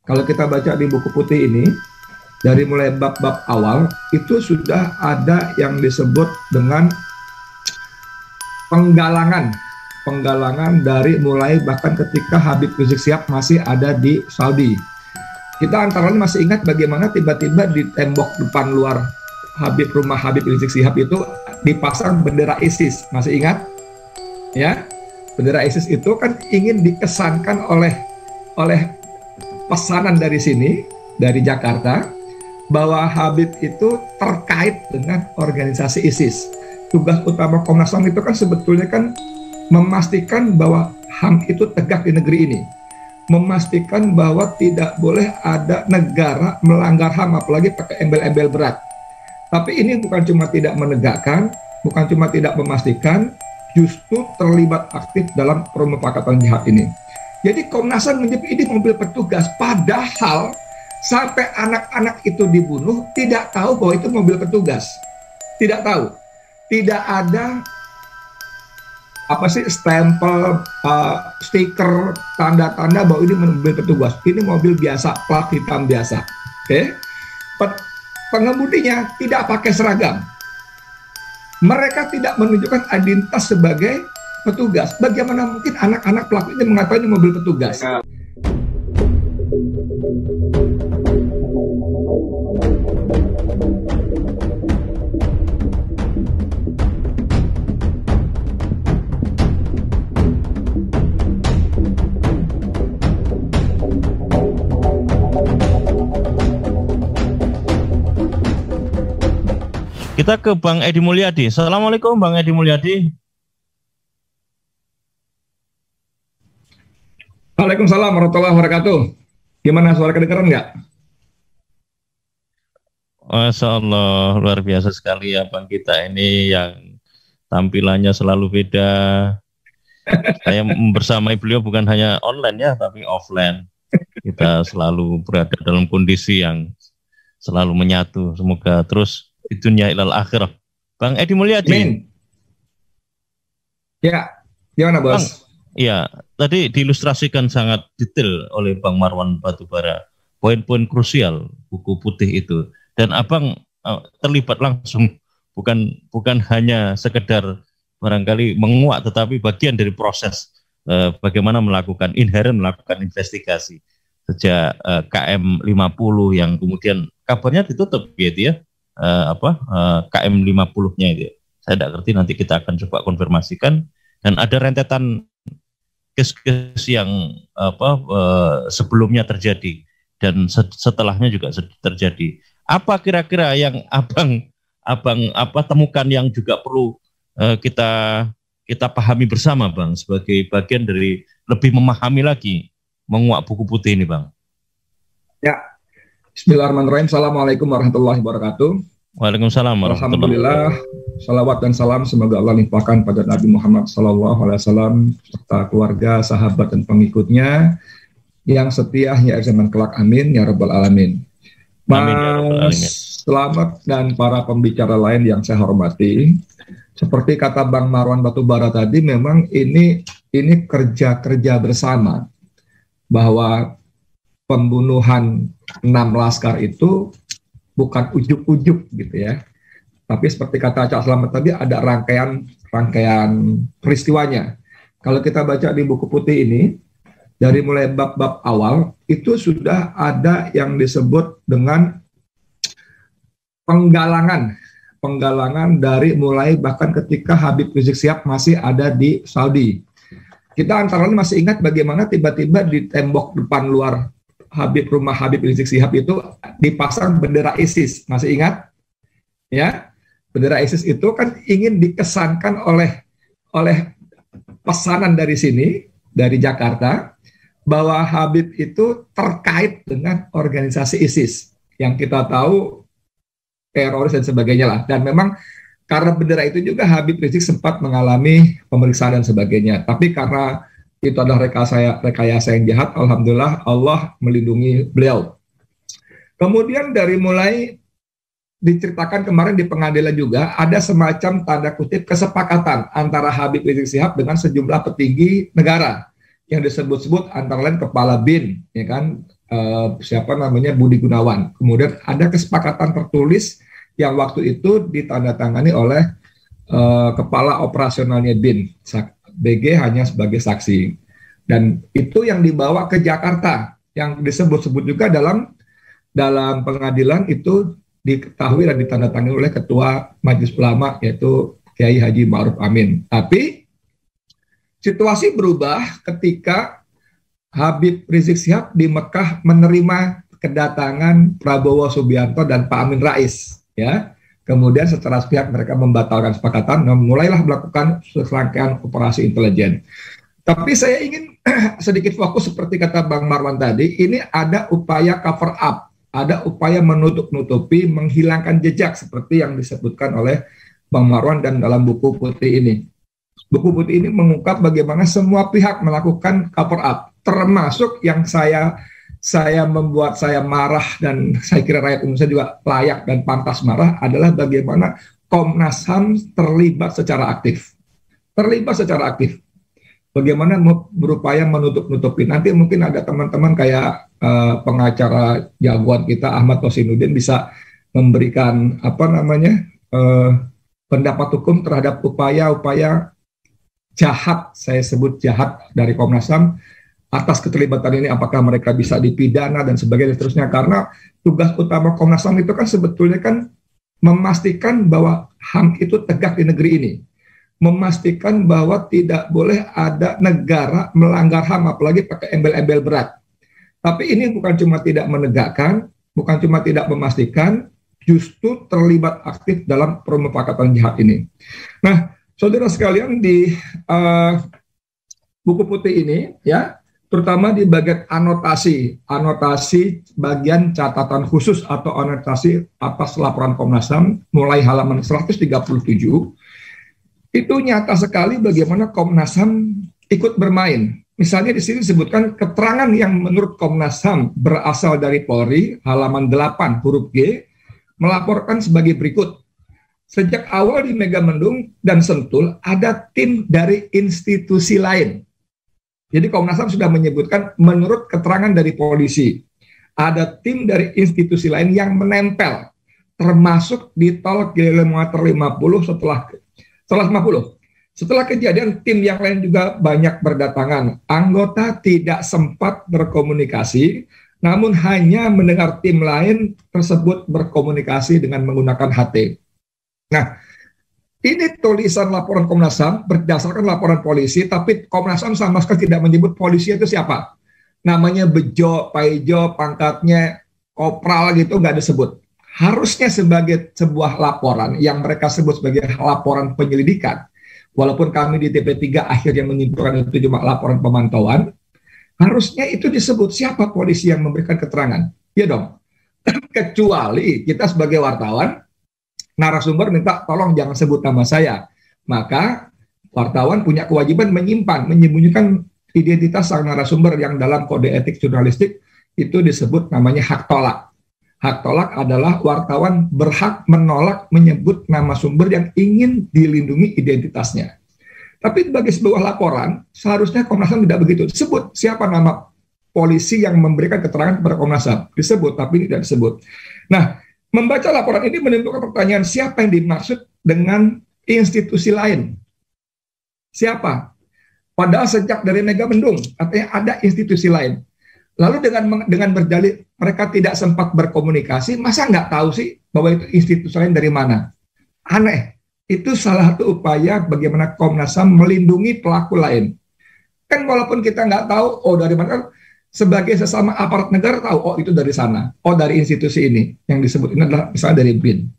Kalau kita baca di buku putih ini, dari mulai bab-bab awal, itu sudah ada yang disebut dengan penggalangan. Penggalangan dari mulai bahkan ketika Habib Rizik Syihab masih ada di Saudi. Kita antara lain masih ingat bagaimana tiba-tiba di tembok depan luar rumah Habib Rizik Syihab itu dipasang bendera ISIS. Masih ingat? Ya, bendera ISIS itu kan ingin dikesankan oleh pesanan dari sini, dari Jakarta, bahwa Habib itu terkait dengan organisasi ISIS. Tugas utama Komnas HAM itu kan sebetulnya kan memastikan bahwa HAM itu tegak di negeri ini. Memastikan bahwa tidak boleh ada negara melanggar HAM, apalagi pakai embel-embel berat. Tapi ini bukan cuma tidak menegakkan, bukan cuma tidak memastikan, justru terlibat aktif dalam permufakatan jihad ini. Jadi Komnas HAM menyebut ini mobil petugas, padahal sampai anak-anak itu dibunuh tidak tahu bahwa itu mobil petugas. Tidak tahu. Tidak ada stempel, stiker, tanda-tanda bahwa ini mobil petugas. Ini mobil biasa, plat hitam biasa. Oke. Pengemudinya tidak pakai seragam. Mereka tidak menunjukkan identitas sebagai petugas. Bagaimana mungkin anak-anak pelaku ini mengatakan ini mobil petugas? Kita ke Bang Edi Mulyadi. Assalamualaikum Bang Edi Mulyadi. Waalaikumsalam warahmatullahi wabarakatuh. Gimana, suara kedengeran nggak? Masya Allah, luar biasa sekali ya Bang kita ini yang tampilannya selalu beda. Saya bersamai beliau bukan hanya online ya, tapi offline. Kita selalu berada dalam kondisi yang selalu menyatu. Semoga terus di dunia ilal akhirah. Bang Edi Mulyadi. Amin. Ya, gimana Bos? Bang, ya, tadi diilustrasikan sangat detail oleh Bang Marwan Batubara poin-poin krusial buku putih itu, dan Abang terlibat langsung, bukan hanya sekedar barangkali menguak, tetapi bagian dari proses bagaimana melakukan investigasi sejak KM 50 yang kemudian kabarnya ditutup gitu ya, KM 50-nya itu. Saya tidak ngerti, nanti kita akan coba konfirmasikan. Dan ada rentetan kes-kes yang sebelumnya terjadi dan setelahnya juga terjadi. Apa kira-kira yang abang temukan yang juga perlu kita pahami bersama Bang, sebagai bagian dari lebih memahami lagi menguak buku putih ini Bang? Ya, Bismillahirrahmanirrahim. Assalamualaikum warahmatullahi wabarakatuh. Waalaikumsalam warahmatullahi wabarakatuh. Alhamdulillah, salawat dan salam semoga Allah limpahkan pada Nabi Muhammad SAW serta keluarga, sahabat dan pengikutnya yang setia hingga zaman kelak. Amin ya rabbal alamin. Mas Selamat dan para pembicara lain yang saya hormati, seperti kata Bang Marwan Batubara tadi, memang ini kerja bersama, bahwa pembunuhan 6 laskar itu bukan ujuk-ujuk gitu ya. Tapi seperti kata Cak Slamet tadi, ada rangkaian peristiwanya. Kalau kita baca di buku putih ini, dari mulai bab-bab awal, itu sudah ada yang disebut dengan penggalangan dari mulai bahkan ketika Habib Rizik Syihab masih ada di Saudi. Kita antara lain masih ingat bagaimana tiba-tiba di tembok depan luar rumah Habib Rizik Syihab itu dipasang bendera ISIS. Masih ingat? Ya, bendera ISIS itu kan ingin dikesankan oleh pesanan dari sini, dari Jakarta, bahwa Habib itu terkait dengan organisasi ISIS yang kita tahu teroris dan sebagainya lah. Dan memang karena bendera itu juga Habib Rizik sempat mengalami pemeriksaan dan sebagainya. Tapi karena itu adalah rekayasa yang jahat, alhamdulillah Allah melindungi beliau. Kemudian dari mulai diceritakan kemarin di pengadilan juga ada semacam tanda kutip kesepakatan antara Habib Rizik Syihab dengan sejumlah petinggi negara yang disebut-sebut antara lain kepala BIN, ya kan, siapa namanya Budi Gunawan. Kemudian ada kesepakatan tertulis yang waktu itu ditandatangani oleh kepala operasionalnya BIN. BG hanya sebagai saksi. Dan itu yang dibawa ke Jakarta, yang disebut-sebut juga dalam pengadilan itu diketahui dan ditandatangani oleh Ketua Majelis Ulama, yaitu Kiai Haji Ma'ruf Amin. Tapi situasi berubah ketika Habib Rizik Syihab di Mekah menerima kedatangan Prabowo Subianto dan Pak Amin Rais, ya. Kemudian secara sepihak mereka membatalkan kesepakatan dan mulailah melakukan serangkaian operasi intelijen. Tapi saya ingin sedikit fokus seperti kata Bang Marwan tadi, ini ada upaya cover up, ada upaya menutup-nutupi, menghilangkan jejak seperti yang disebutkan oleh Bang Marwan dan dalam buku putih ini. Buku putih ini mengungkap bagaimana semua pihak melakukan cover up, termasuk yang saya membuat saya marah dan saya kira rakyat Indonesia juga layak dan pantas marah adalah bagaimana Komnas HAM terlibat secara aktif. Bagaimana berupaya menutup-nutupi. Nanti mungkin ada teman-teman kayak pengacara jagoan kita Ahmad Tosinudin bisa memberikan pendapat hukum terhadap upaya-upaya jahat, saya sebut jahat dari Komnas HAM atas keterlibatan ini, apakah mereka bisa dipidana dan sebagainya seterusnya. Karena tugas utama Komnas HAM itu kan sebetulnya kan memastikan bahwa HAM itu tegak di negeri ini, memastikan bahwa tidak boleh ada negara melanggar HAM apalagi pakai embel-embel berat. Tapi ini bukan cuma tidak menegakkan, bukan cuma tidak memastikan, justru terlibat aktif dalam permufakatan jahat ini. Nah, saudara sekalian, di buku putih ini ya, terutama di bagian anotasi bagian catatan khusus atau anotasi atas laporan Komnas HAM mulai halaman 137, itu nyata sekali bagaimana Komnas HAM ikut bermain. Misalnya di sini disebutkan keterangan yang menurut Komnas HAM berasal dari Polri, halaman 8 huruf G, melaporkan sebagai berikut. Sejak awal di Megamendung dan Sentul ada tim dari institusi lain. Jadi Komnas HAM sudah menyebutkan menurut keterangan dari polisi, ada tim dari institusi lain yang menempel, termasuk di tol kilometer 50 setelah 50. Setelah kejadian, tim yang lain juga banyak berdatangan. Anggota tidak sempat berkomunikasi, namun hanya mendengar tim lain tersebut berkomunikasi dengan menggunakan HT. Nah, ini tulisan laporan Komnas HAM berdasarkan laporan polisi, tapi Komnas HAM sama sekali tidak menyebut polisi itu siapa. Namanya Bejo, Paijo, pangkatnya Kopral gitu, nggak disebut. Harusnya sebagai sebuah laporan yang mereka sebut sebagai laporan penyelidikan, walaupun kami di TP3 akhirnya menyimpulkan itu cuma laporan pemantauan, harusnya itu disebut siapa polisi yang memberikan keterangan. Ya dong, kecuali kita sebagai wartawan, narasumber minta tolong jangan sebut nama saya, maka wartawan punya kewajiban menyembunyikan identitas sang narasumber yang dalam kode etik jurnalistik itu disebut namanya hak tolak. Hak tolak adalah wartawan berhak menolak menyebut nama sumber yang ingin dilindungi identitasnya. Tapi sebagai sebuah laporan, seharusnya Komnas HAM tidak begitu. Sebut siapa nama polisi yang memberikan keterangan kepada Komnas HAM. Disebut, tapi tidak disebut. Nah, membaca laporan ini menimbulkan pertanyaan siapa yang dimaksud dengan institusi lain. Siapa? Padahal sejak dari Megamendung, artinya ada institusi lain. Lalu dengan berdalih mereka tidak sempat berkomunikasi, masa nggak tahu sih bahwa itu institusi lain dari mana? Aneh. Itu salah satu upaya bagaimana Komnas HAM melindungi pelaku lain. Kan walaupun kita nggak tahu, oh dari mana, sebagai sesama aparat negara tahu, oh itu dari sana, oh dari institusi ini, yang disebut ini adalah misalnya dari BIN.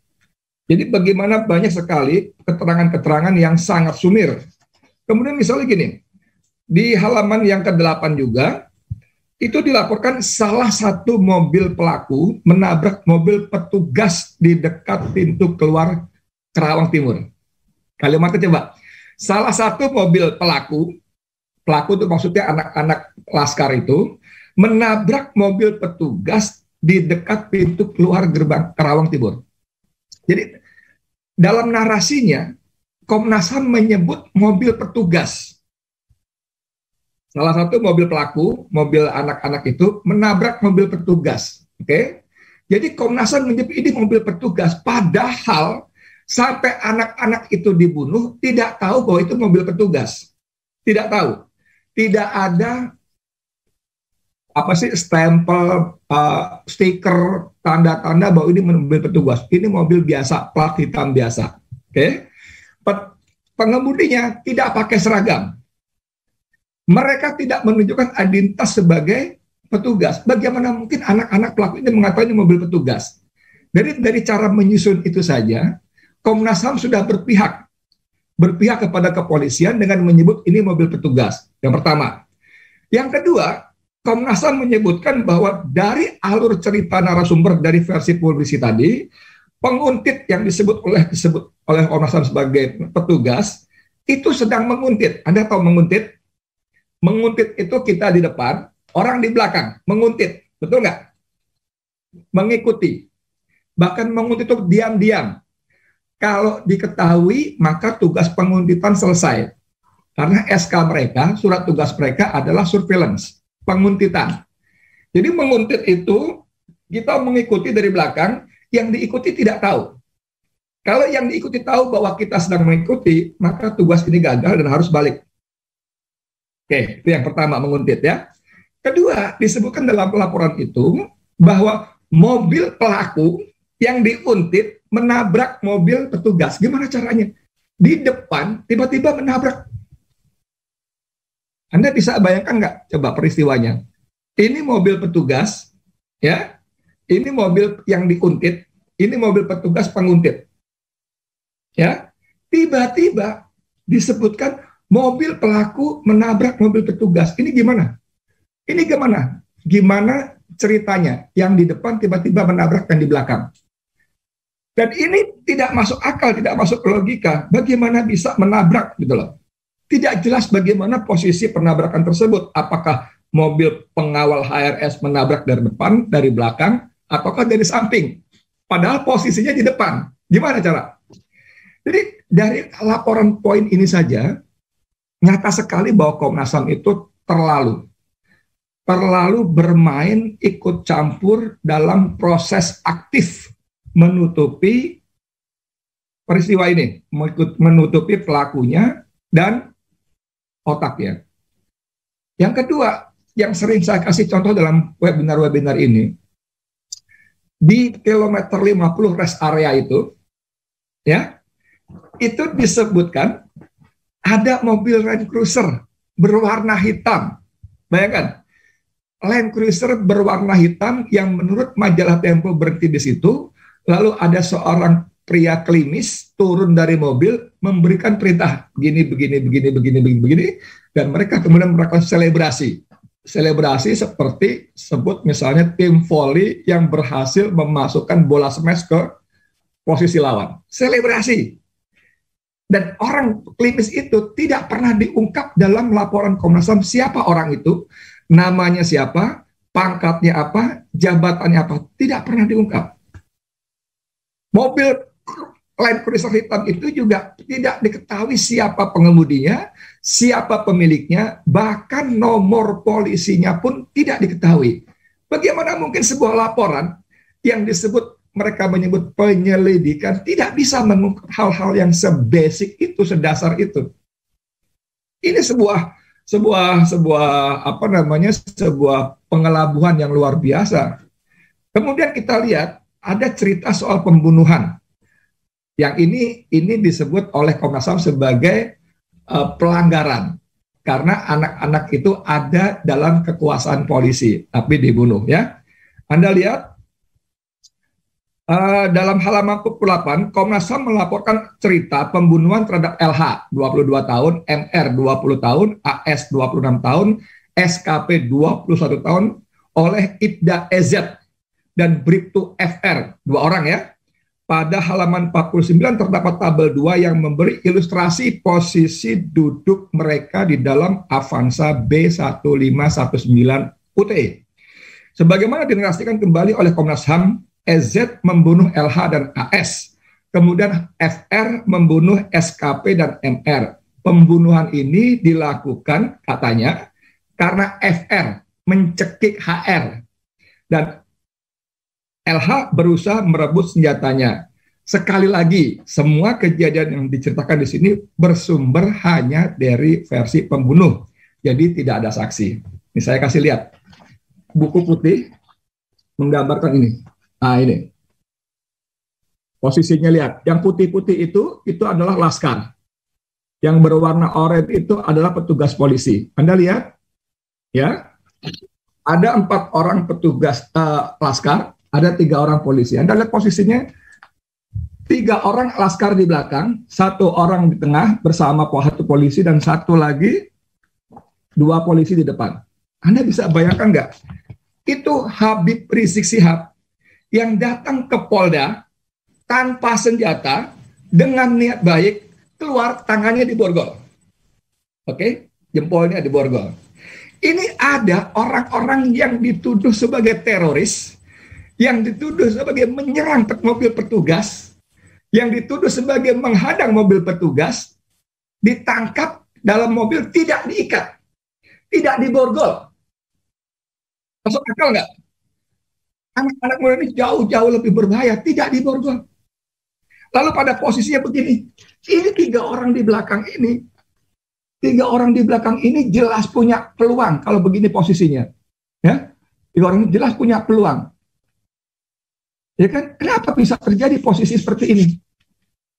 Jadi bagaimana banyak sekali keterangan-keterangan yang sangat sumir. Kemudian misalnya gini, di halaman yang ke-8 juga, itu dilaporkan salah satu mobil pelaku menabrak mobil petugas di dekat pintu keluar Kerawang Timur. Kalimatnya coba, salah satu mobil pelaku itu maksudnya anak-anak laskar itu, menabrak mobil petugas di dekat pintu keluar gerbang Kerawang Timur. Jadi dalam narasinya, Komnas HAM menyebut mobil petugas. Salah satu mobil pelaku, mobil anak-anak itu menabrak mobil petugas. Oke. Jadi Komnas HAM menyebut ini mobil petugas, padahal sampai anak-anak itu dibunuh tidak tahu bahwa itu mobil petugas. Tidak tahu. Tidak ada stempel, stiker, tanda-tanda bahwa ini mobil petugas. Ini mobil biasa, plat hitam biasa. Oke. Pengemudinya tidak pakai seragam. Mereka tidak menunjukkan identitas sebagai petugas. Bagaimana mungkin anak-anak pelaku ini mengatakan ini mobil petugas? Dari cara menyusun itu saja, Komnas HAM sudah berpihak kepada kepolisian dengan menyebut ini mobil petugas. Yang pertama. Yang kedua, Komnas HAM menyebutkan bahwa dari alur cerita narasumber dari versi polisi tadi, penguntit yang disebut oleh Komnas HAM sebagai petugas itu sedang menguntit. Anda tahu menguntit? Menguntit itu kita di depan, orang di belakang, menguntit. Betul nggak? Mengikuti. Bahkan menguntit itu diam-diam. Kalau diketahui, maka tugas penguntitan selesai. Karena SK mereka, surat tugas mereka adalah surveillance, penguntitan. Jadi menguntit itu, kita mengikuti dari belakang, yang diikuti tidak tahu. Kalau yang diikuti tahu bahwa kita sedang mengikuti, maka tugas ini gagal dan harus balik. Oke, itu yang pertama, menguntit ya. Kedua, disebutkan dalam laporan itu bahwa mobil pelaku yang diuntit menabrak mobil petugas. Gimana caranya? Di depan tiba-tiba menabrak. Anda bisa bayangkan nggak? Coba peristiwanya. Ini mobil petugas, ya. Ini mobil yang diuntit. Ini mobil petugas penguntit. Ya. Tiba-tiba disebutkan mobil pelaku menabrak mobil petugas. Ini gimana? Ini gimana? Gimana ceritanya? Yang di depan tiba-tiba menabrak yang di belakang. Dan ini tidak masuk akal, tidak masuk logika. Bagaimana bisa menabrak gitu loh? Tidak jelas bagaimana posisi penabrakan tersebut. Apakah mobil pengawal HRS menabrak dari depan, dari belakang, ataukah dari samping? Padahal posisinya di depan. Gimana cara? Jadi dari laporan poin ini saja, nyata sekali bahwa Komnas HAM itu terlalu bermain ikut campur dalam proses aktif menutupi peristiwa ini, menutupi pelakunya dan otaknya. Yang kedua, yang sering saya kasih contoh dalam webinar-webinar ini, di kilometer 50 rest area itu, ya, itu disebutkan ada mobil Land Cruiser berwarna hitam. Bayangkan, Land Cruiser berwarna hitam yang menurut majalah Tempo berhenti di situ, lalu ada seorang pria klimis turun dari mobil memberikan perintah begini, dan mereka kemudian melakukan selebrasi seperti sebut misalnya tim voli yang berhasil memasukkan bola smash ke posisi lawan. Selebrasi. Dan orang klimis itu tidak pernah diungkap dalam laporan Komnas HAM siapa orang itu, namanya siapa, pangkatnya apa, jabatannya apa, tidak pernah diungkap. Mobil Land Cruiser hitam itu juga tidak diketahui siapa pengemudinya, siapa pemiliknya, bahkan nomor polisinya pun tidak diketahui. Bagaimana mungkin sebuah laporan yang disebut mereka menyebut penyelidikan tidak bisa mengungkap hal-hal yang sebasic itu, sedasar itu. Ini sebuah pengelabuhan yang luar biasa. Kemudian kita lihat ada cerita soal pembunuhan. Yang ini disebut oleh Komnas HAM sebagai pelanggaran karena anak-anak itu ada dalam kekuasaan polisi tapi dibunuh ya. Anda lihat dalam halaman 48, Komnas HAM melaporkan cerita pembunuhan terhadap LH 22 tahun, MR 20 tahun, AS 26 tahun, SKP 21 tahun oleh Ibda EZ dan Bribtu FR, 2 orang ya. Pada halaman 49 terdapat tabel 2 yang memberi ilustrasi posisi duduk mereka di dalam Avanza B1519 UTE. Sebagaimana dinarasikan kembali oleh Komnas HAM, EZ membunuh LH dan AS, kemudian FR membunuh SKP dan MR. Pembunuhan ini dilakukan katanya karena FR mencekik HR dan LH berusaha merebut senjatanya. Sekali lagi, semua kejadian yang diceritakan di sini bersumber hanya dari versi pembunuh. Jadi tidak ada saksi. Ini saya kasih lihat. Buku putih menggambarkan ini. Nah, ini. Posisinya lihat. Yang putih-putih itu adalah laskar. Yang berwarna oranye itu adalah petugas polisi. Anda lihat? Ya. Ada 4 orang petugas laskar, ada 3 orang polisi. Anda lihat posisinya, 3 orang laskar di belakang, 1 orang di tengah bersama 1 polisi, dan 1 lagi 2 polisi di depan. Anda bisa bayangkan nggak? Itu Habib Rizik Syihab yang datang ke Polda tanpa senjata, dengan niat baik, keluar tangannya diborgol. Oke? Jempolnya diborgol. Ini ada orang-orang yang dituduh sebagai teroris, yang dituduh sebagai menyerang mobil petugas, yang dituduh sebagai menghadang mobil petugas, ditangkap dalam mobil, tidak diikat, tidak diborgol. Masuk akal nggak? Anak-anak muda ini jauh-jauh lebih berbahaya, tidak diborgol. Lalu pada posisinya begini, ini 3 orang di belakang ini, 3 orang di belakang ini jelas punya peluang kalau begini posisinya. Ya, 3 orang ini jelas punya peluang. Ya kan? Kenapa bisa terjadi posisi seperti ini?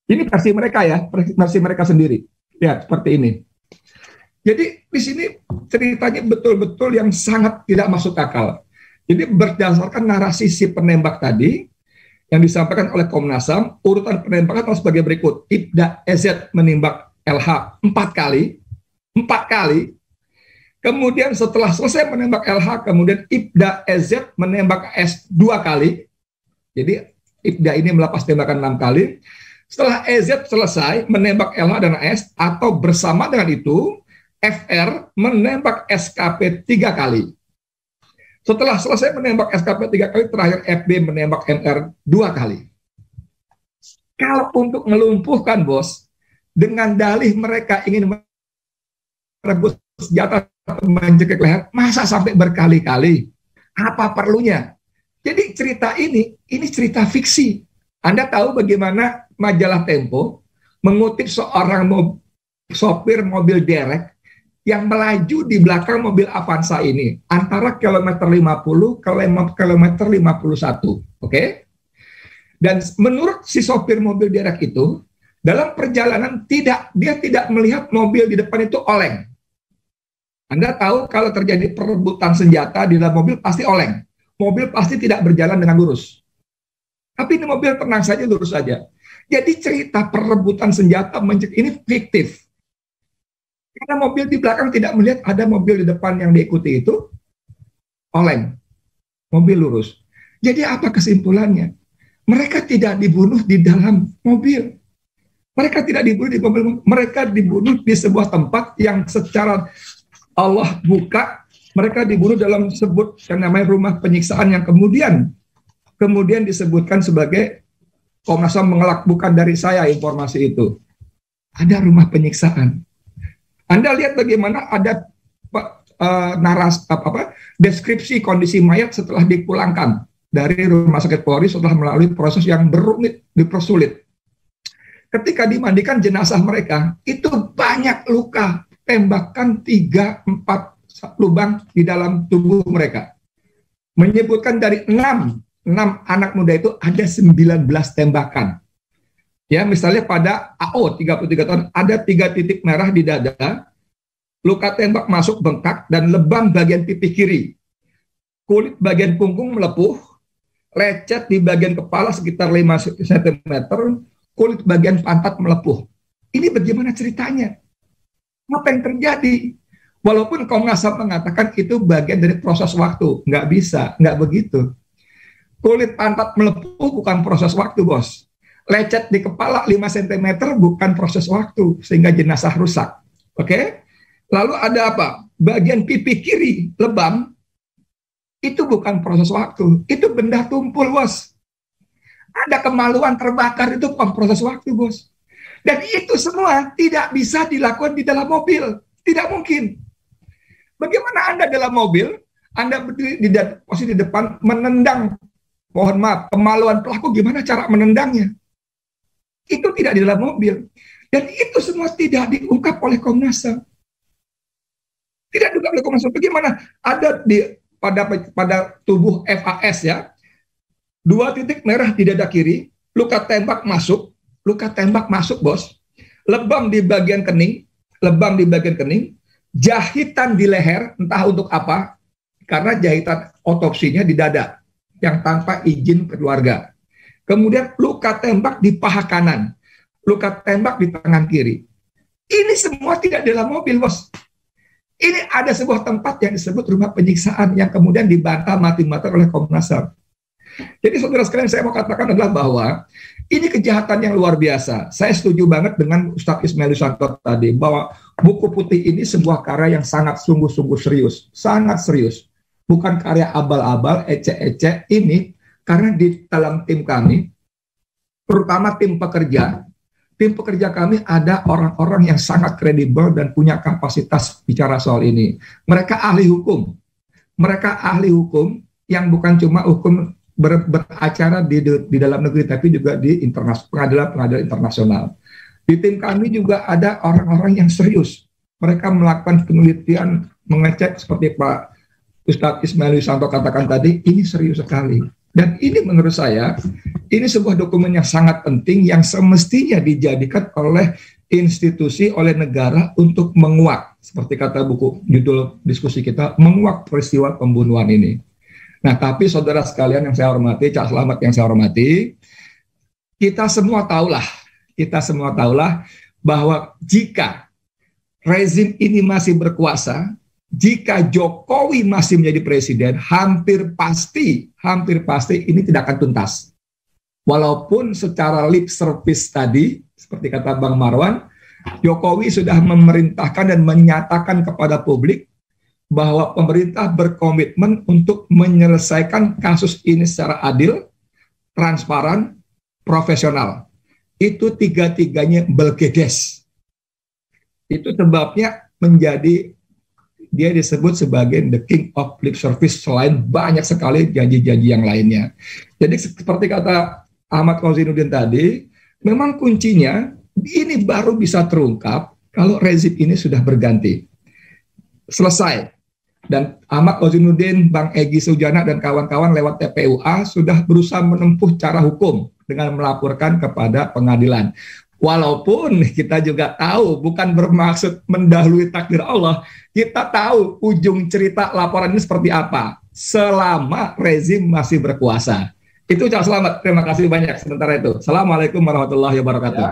Ini versi mereka ya, versi mereka sendiri. Ya, seperti ini. Jadi di sini ceritanya betul-betul yang sangat tidak masuk akal. Jadi berdasarkan narasi si penembak tadi yang disampaikan oleh Komnas HAM, urutan penembakan adalah sebagai berikut. Ibda EZ menembak LH 4 kali. 4 kali. Kemudian setelah selesai menembak LH, kemudian Ibda EZ menembak S 2 kali. Jadi Ibda ini melepas tembakan 6 kali. Setelah EZ selesai menembak LH dan S, atau bersama dengan itu, FR menembak SKP 3 kali. Setelah selesai menembak SKP 3 kali, terakhir FB menembak NR 2 kali. Kalau untuk melumpuhkan, bos, dengan dalih mereka ingin merebut senjata atau mencekik leher, masa sampai berkali-kali? Apa perlunya? Jadi cerita ini cerita fiksi. Anda tahu bagaimana majalah Tempo mengutip seorang sopir mobil derek yang melaju di belakang mobil Avanza ini antara kilometer 50 ke kilometer 51. Oke? Dan menurut si sopir mobil derek itu, dalam perjalanan dia tidak melihat mobil di depan itu oleng. Anda tahu kalau terjadi perebutan senjata di dalam mobil pasti oleng. Mobil pasti tidak berjalan dengan lurus. Tapi ini mobil tenang saja, lurus saja. Jadi cerita perebutan senjata ini fiktif. Karena mobil di belakang tidak melihat ada mobil di depan yang diikuti itu oleng. Mobil lurus. Jadi apa kesimpulannya? Mereka tidak dibunuh di dalam mobil. Mereka tidak dibunuh di mobil. Mereka dibunuh di sebuah tempat yang secara Allah buka. Mereka dibunuh dalam sebut yang namanya rumah penyiksaan, yang kemudian disebutkan sebagai, Komnas HAM mengelak, bukan dari saya informasi itu. Ada rumah penyiksaan. Anda lihat bagaimana ada deskripsi kondisi mayat setelah dipulangkan dari rumah sakit Polri setelah melalui proses yang berumit, dipersulit. Ketika dimandikan jenazah mereka, itu banyak luka, tembakan 3-4 lubang di dalam tubuh mereka. Menyebutkan dari 6 anak muda itu ada 19 tembakan. Ya, misalnya pada AO 33 tahun ada 3 titik merah di dada, luka tembak masuk bengkak dan lebam bagian pipi kiri. Kulit bagian punggung melepuh, lecet di bagian kepala sekitar 5 cm, kulit bagian pantat melepuh. Ini bagaimana ceritanya? Apa yang terjadi? Walaupun Komnas HAM mengatakan itu bagian dari proses waktu, nggak bisa, nggak begitu. Kulit pantat melepuh bukan proses waktu, bos. Lecet di kepala 5 cm bukan proses waktu, sehingga jenazah rusak. Oke? Lalu ada apa? Bagian pipi kiri, lebam, itu bukan proses waktu, itu benda tumpul, bos. Ada kemaluan terbakar, itu bukan proses waktu, bos. Dan itu semua tidak bisa dilakukan di dalam mobil. Tidak mungkin. Bagaimana Anda dalam mobil, Anda berdiri di posisi di depan, menendang, mohon maaf, kemaluan pelaku, gimana cara menendangnya? Itu tidak di dalam mobil. Dan itu semua tidak diungkap oleh Komnas HAM. Tidak diungkap oleh Komnas HAM. Bagaimana ada pada tubuh FAS ya, 2 titik merah di dada kiri, luka tembak masuk bos, lebam di bagian kening, jahitan di leher, entah untuk apa, karena jahitan otopsinya di dada, yang tanpa izin keluarga. Kemudian luka tembak di paha kanan, luka tembak di tangan kiri. Ini semua tidak dalam mobil, bos. Ini ada sebuah tempat yang disebut rumah penyiksaan yang kemudian dibantah mati-matian oleh Komnas HAM. Jadi saudara sekalian, saya mau katakan adalah bahwa ini kejahatan yang luar biasa. Saya setuju banget dengan Ustadz Ismail Yusanto tadi, bahwa buku putih ini sebuah karya yang sangat sungguh-sungguh serius. Sangat serius. Bukan karya abal-abal, ecek-ecek. Ini karena di dalam tim kami, terutama tim pekerja kami ada orang-orang yang sangat kredibel dan punya kapasitas bicara soal ini. Mereka ahli hukum. Yang bukan cuma hukum beracara di dalam negeri, tapi juga di pengadilan internasional. Di tim kami juga ada orang-orang yang serius. Mereka melakukan penelitian, mengecek seperti Pak Ustadz Ismail Yusanto katakan tadi, ini serius sekali. Dan ini menurut saya, ini sebuah dokumen yang sangat penting yang semestinya dijadikan oleh institusi, oleh negara untuk menguak, seperti kata buku judul diskusi kita, menguak peristiwa pembunuhan ini. Nah, tapi saudara sekalian yang saya hormati, Cak Selamat yang saya hormati, kita semua tahulah bahwa jika rezim ini masih berkuasa, jika Jokowi masih menjadi presiden, hampir pasti ini tidak akan tuntas. Walaupun secara lip service tadi, seperti kata Bang Marwan, Jokowi sudah memerintahkan dan menyatakan kepada publik bahwa pemerintah berkomitmen untuk menyelesaikan kasus ini secara adil, transparan, profesional. Itu tiga-tiganya belgedes. Itu sebabnya dia disebut sebagai the king of lip service, selain banyak sekali janji-janji yang lainnya. Jadi seperti kata Ahmad Kozinuddin tadi, memang kuncinya ini baru bisa terungkap kalau rezim ini sudah berganti. Selesai. Dan Ahmad Kozinuddin, Bang Egy Sujana, dan kawan-kawan lewat TPUA sudah berusaha menempuh cara hukum dengan melaporkan kepada pengadilan. Walaupun kita juga tahu bukan bermaksud mendahului takdir Allah, kita tahu ujung cerita laporan ini seperti apa selama rezim masih berkuasa. Itu Cak Selamat, terima kasih banyak sementara itu. Assalamualaikum warahmatullahi wabarakatuh.